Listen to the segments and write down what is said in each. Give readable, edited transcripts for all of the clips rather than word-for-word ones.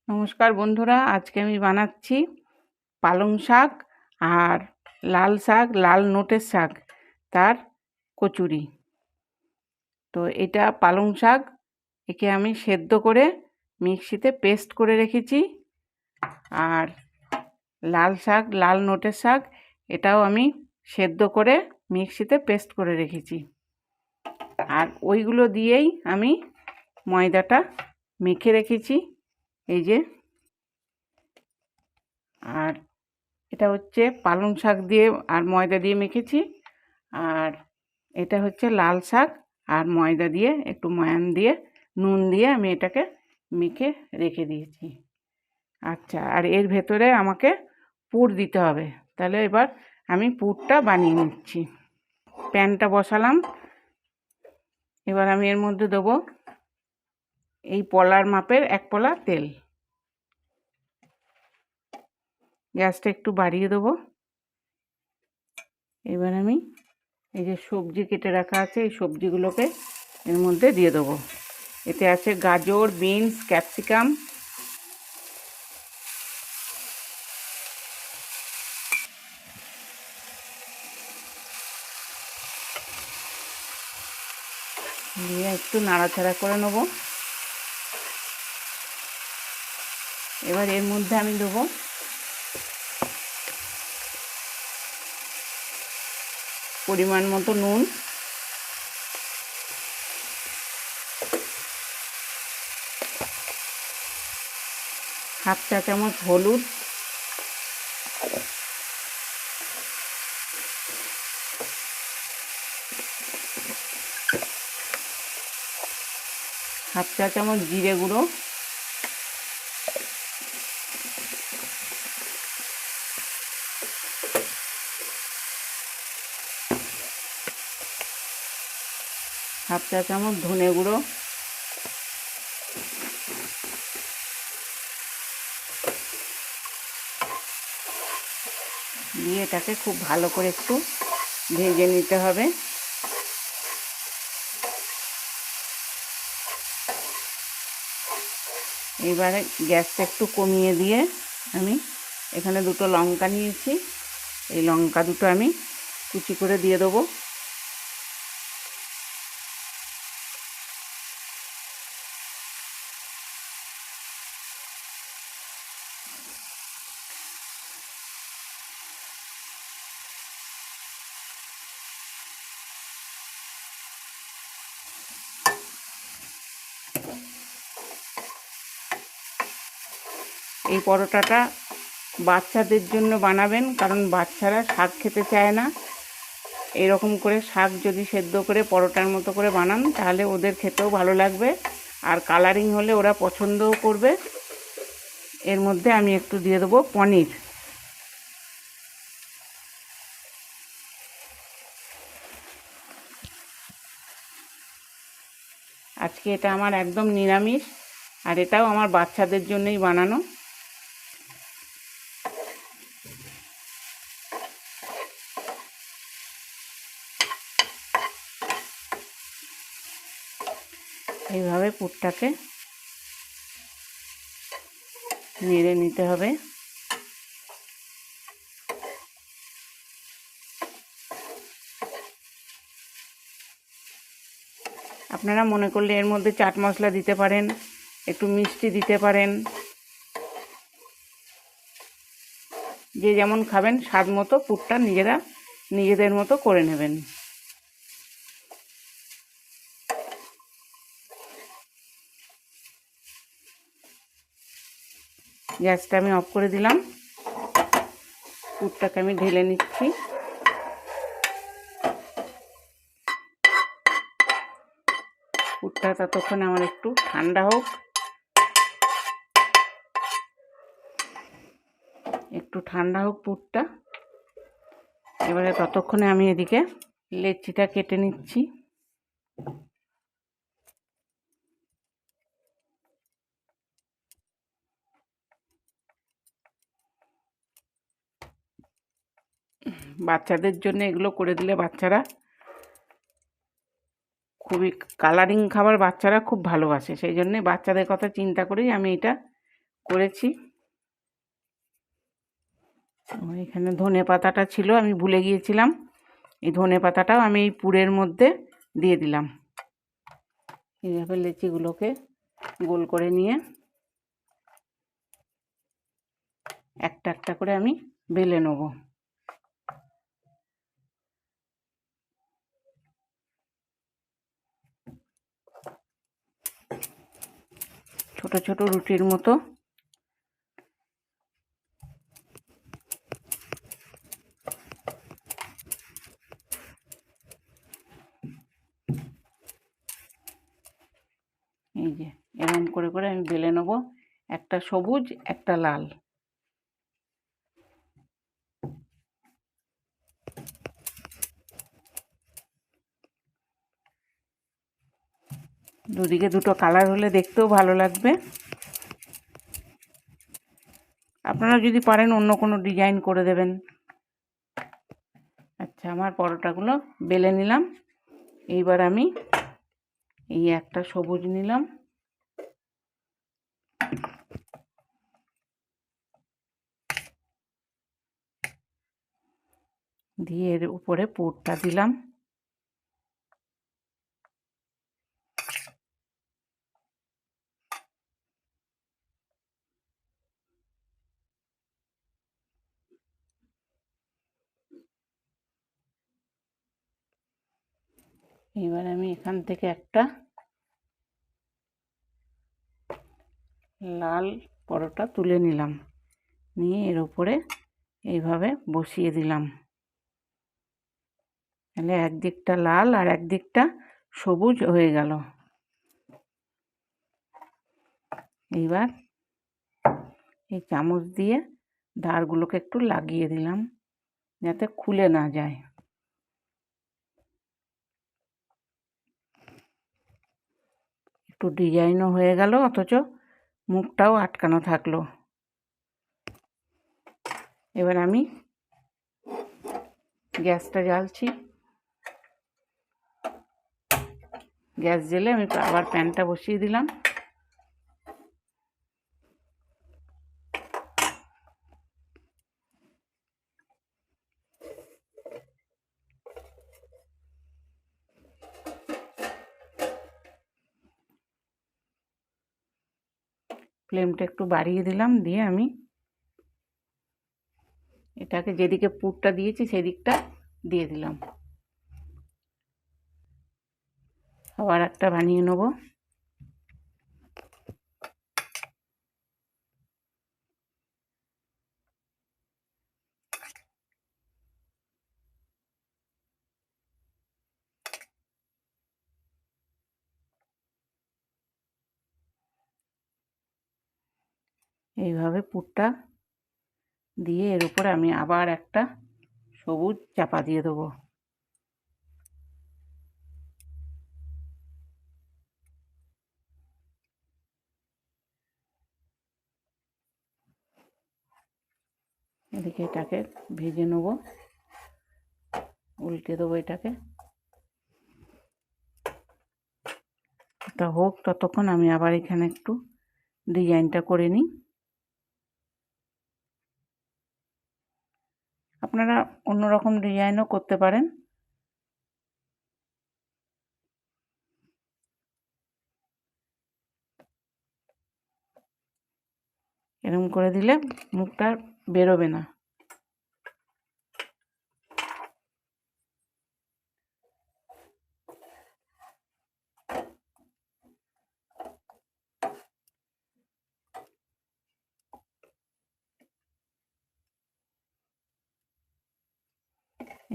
নমস্কার বন্ধুরা, আজকে আমি বানাচ্ছি পালং শাক আর লাল নোটের শাক তার কচুরি। তো এটা পালং শাক, একে আমি সেদ্ধ করে মিক্সিতে পেস্ট করে রেখেছি। আর লাল নোটের শাক, এটাও আমি সেদ্ধ করে মিক্সিতে পেস্ট করে রেখেছি। আর ওইগুলো দিয়েই আমি ময়দাটা মেখে রেখেছি, এই যে। আর এটা হচ্ছে পালং শাক দিয়ে আর ময়দা দিয়ে মেখেছি। আর এটা হচ্ছে লাল শাক আর ময়দা দিয়ে, একটু ময়ান দিয়ে, নুন দিয়ে আমি এটাকে মেখে রেখে দিয়েছি। আচ্ছা, আর এর ভেতরে আমাকে পুর দিতে হবে। তাহলে এবার আমি পুরটা বানিয়ে নিচ্ছি। প্যানটা বসালাম, এবার আমি এর মধ্যে দেবো এই পলার মাপের 1 পলা তেল। গ্যাসটা একটু বাড়িয়ে দেবো। এবার আমি এই যে সবজি কেটে রাখা আছে, এই সবজিগুলোকে এর মধ্যে দিয়ে দেবো। এতে আছে গাজর, বিনস, ক্যাপসিকাম। দিয়ে একটু নাড়াচাড়া করে নেব। এবার এর মধ্যে আমি দেবো পরিমাণ মতো নুন, হাফ চা চামচ হলুদ, হাফ চা চামচ জিরে গুঁড়ো, হাফ চা চামচ ধনে গুঁড়ো, দিয়ে এটাকে খুব ভালো করে একটু ভেজে নিতে হবে। এবারে গ্যাসটা একটু কমিয়ে দিয়ে আমি এখানে 2টো লঙ্কা নিয়েছি, এই লঙ্কা দুটো আমি কুচি করে দিয়ে দেবো। এই পরোটাটা বাচ্চাদের জন্য বানাবেন, কারণ বাচ্চারা শাক খেতে চায় না। এরকম করে শাক যদি সেদ্ধ করে পরোটার মতো করে বানান, তাহলে ওদের খেতেও ভালো লাগবে, আর কালারিং হলে ওরা পছন্দও করবে। এর মধ্যে আমি একটু দিয়ে দেবো পনির। আজকে এটা আমার একদম নিরামিষ, আর এটাও আমার বাচ্চাদের জন্যই বানানো। এইভাবে পুরটাকে নেড়ে নিতে হবে। আপনারা মনে করলে এর মধ্যে চাট মশলা দিতে পারেন, একটু মিষ্টি দিতে পারেন, যে যেমন খাবেন স্বাদ মতো পুরটা নিজেদের মতো করে নেবেন। গ্যাসটা আমি অফ করে দিলাম, পুরটাকে আমি ঢেলে নিচ্ছি। পুরটা ততক্ষণে আমার একটু ঠান্ডা হোক, পুরটা। এবারে ততক্ষণে আমি এদিকে লেচিটা কেটে নিচ্ছি। বাচ্চাদের জন্য এগুলো করে দিলে বাচ্চারা খুবই কালারিং খাবার বাচ্চারা খুব ভালোবাসে, সেই জন্যে বাচ্চাদের কথা চিন্তা করেই আমি এটা করেছি। এখানে ধনে পাতাটা ছিল, আমি ভুলে গিয়েছিলাম, এই ধনে পাতাটাও আমি এই পুরের মধ্যে দিয়ে দিলাম। এইভাবে লেচিগুলোকে গোল করে নিয়ে একটা একটা করে আমি বেলে নেব। ছোট ছোট রুটির মতো। এই যে এরকম করে করে আমি বেলে নেব, একটা সবুজ একটা লাল। দুদিকে দুটো কালার হলে দেখতেও ভালো লাগবে। আপনারা যদি পারেন অন্য কোনো ডিজাইন করে দেবেন। আচ্ছা, আমার পরোটাগুলো বেলে নিলাম। এইবার আমি এই একটা সবুজ নিলাম, দিয়ে এর উপরে পুরটা দিলাম। এবার আমি এখান থেকে একটা লাল পরোটা তুলে নিলাম, নিয়ে এর উপরে এইভাবে বসিয়ে দিলাম। তাহলে একদিকটা লাল আর একদিকটা সবুজ হয়ে গেল। এইবার এই চামচ দিয়ে ধারগুলোকে একটু লাগিয়ে দিলাম যাতে খুলে না যায়। একটু ডিজাইনও হয়ে গেল, অথচ মুখটাও আটকানো থাকলো। এবার আমি গ্যাসটা জ্বালছি। গ্যাস জ্বেলে আমি আবার প্যানটা বসিয়ে দিলাম। ফ্লেমটা একটু বাড়িয়ে দিলাম, দিয়ে আমি এটাকে যেদিকে পুরটা দিয়েছি সেদিকটা দিয়ে দিলাম। আবার একটা বানিয়ে নেব। এইভাবে পুরটা দিয়ে এর উপরে আমি আবার একটা সবুজ চাপা দিয়ে দেবো। এদিকে এটাকে ভেজে নেব, উল্টে দেবো এটাকে। এটা হোক, ততক্ষণ আমি আবার এখানে একটু ডিজাইনটা করে নিই। আপনারা অন্যরকম ডিজাইনও করতে পারেন। এরকম করে দিলে মুখটা বেরোবে না।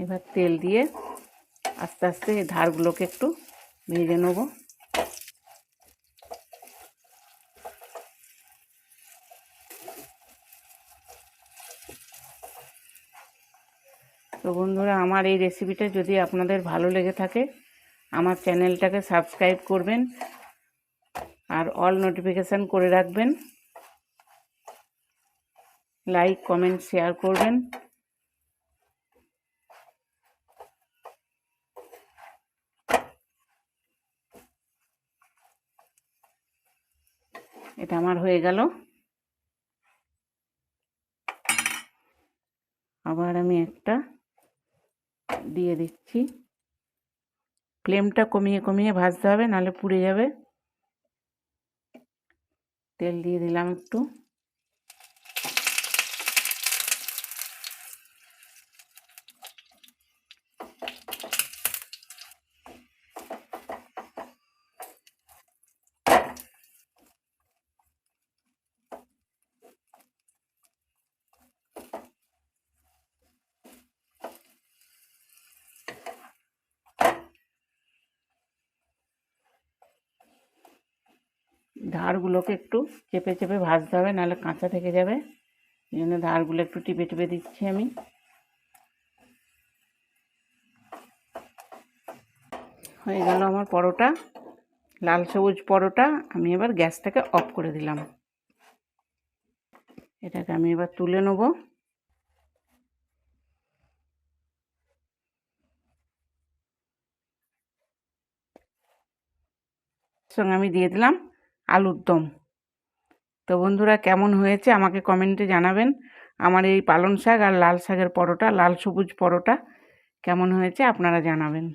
এবার তেল দিয়ে আস্তে আস্তে এই ধারগুলোকে একটু ভেজে নেব। তো বন্ধুরা, আমার এই রেসিপিটা যদি আপনাদের ভালো লেগে থাকে, আমার চ্যানেলটাকে সাবস্ক্রাইব করবেন আর অল নোটিফিকেশান করে রাখবেন। লাইক, কমেন্ট, শেয়ার করবেন। এটা আমার হয়ে গেল। আবার আমি একটা দিয়ে দিচ্ছি। ফ্লেমটা কমিয়ে কমিয়ে ভাজতে হবে, নাহলে পুড়ে যাবে। তেল দিয়ে দিলাম একটু। ধারগুলোকে একটু চেপে চেপে ভাজতে হবে, নাহলে কাঁচা থেকে যাবে। এই জন্য ধারগুলো একটু টিপে টিপে দিচ্ছি আমি। হয়ে গেল আমার পরোটা, লাল সবুজ পরোটা। আমি এবার গ্যাসটাকে অফ করে দিলাম। এটাকে আমি এবার তুলে নেব। সঙ্গে আমি দিয়ে দিলাম আলুর দম। তো বন্ধুরা, কেমন হয়েছে আমাকে কমেন্টে জানাবেন। আমার এই পালং শাক আর লাল শাকের পরোটা, লাল সবুজ পরোটা কেমন হয়েছে আপনারা জানাবেন।